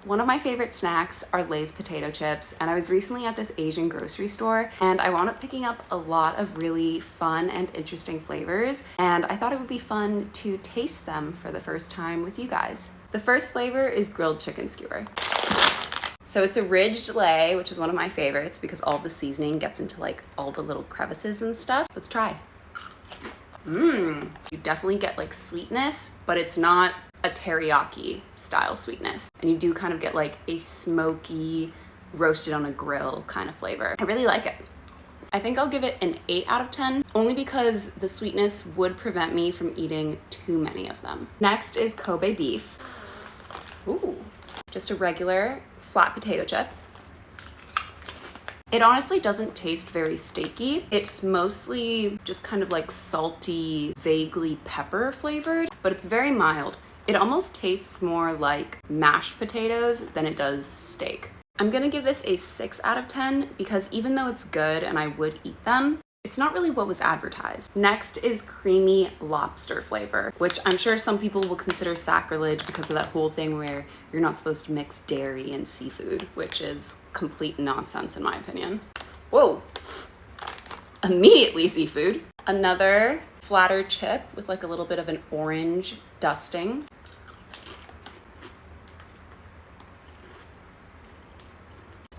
One of my favorite snacks are Lay's potato chips, and I was recently at this Asian grocery store and I wound up picking up a lot of really fun and interesting flavors, and I thought it would be fun to taste them for the first time with you guys. The first flavor is grilled chicken skewer. So it's a ridged Lay, which is one of my favorites because all the seasoning gets into like all the little crevices and stuff. Let's try. You definitely get like sweetness, but it's not a teriyaki style sweetness. And you do kind of get like a smoky, roasted on a grill kind of flavor. I really like it. I think I'll give it an 8 out of 10, only because the sweetness would prevent me from eating too many of them. Next is Kobe beef. Ooh, just a regular flat potato chip. It honestly doesn't taste very steaky. It's mostly just kind of like salty, vaguely pepper flavored, but it's very mild. It almost tastes more like mashed potatoes than it does steak. I'm gonna give this a 6 out of 10 because even though it's good and I would eat them, it's not really what was advertised. Next is creamy lobster flavor, which I'm sure some people will consider sacrilege because of that whole thing where you're not supposed to mix dairy and seafood, which is complete nonsense in my opinion. Whoa, immediately seafood. Another flatter chip with like a little bit of an orange dusting.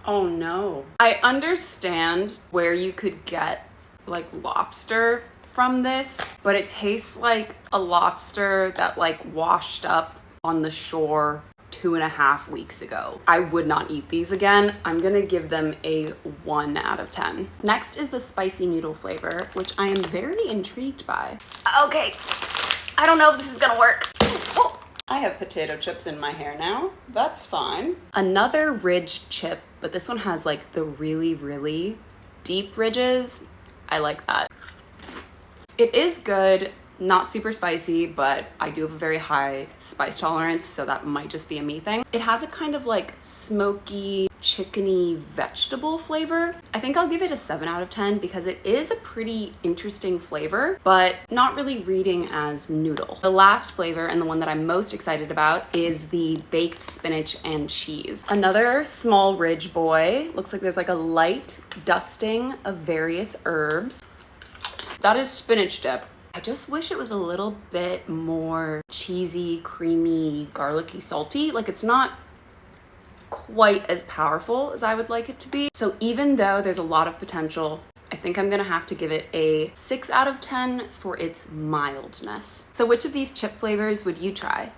Oh no. I understand where you could get like lobster from this, but it tastes like a lobster that like washed up on the shore 2.5 weeks ago. I would not eat these again. I'm gonna give them a 1 out of 10. Next is the spicy noodle flavor, which I am very intrigued by. Okay, I don't know if this is gonna work. Oh, I have potato chips in my hair now. That's fine. Another ridged chip, but this one has like the really, really deep ridges. I like that. It is good, not super spicy, but I do have a very high spice tolerance, so that might just be a me thing. It has a kind of like smoky, chickeny vegetable flavor. I think I'll give it a 7 out of 10 because it is a pretty interesting flavor, but not really reading as noodle. The last flavor, and the one that I'm most excited about, is the baked spinach and cheese. Another small ridge boy. Looks like there's like a light dusting of various herbs. That is spinach dip. I just wish it was a little bit more cheesy, creamy, garlicky, salty. Like it's not quite as powerful as I would like it to be. So even though there's a lot of potential, I think I'm gonna have to give it a 6 out of 10 for its mildness. So which of these chip flavors would you try?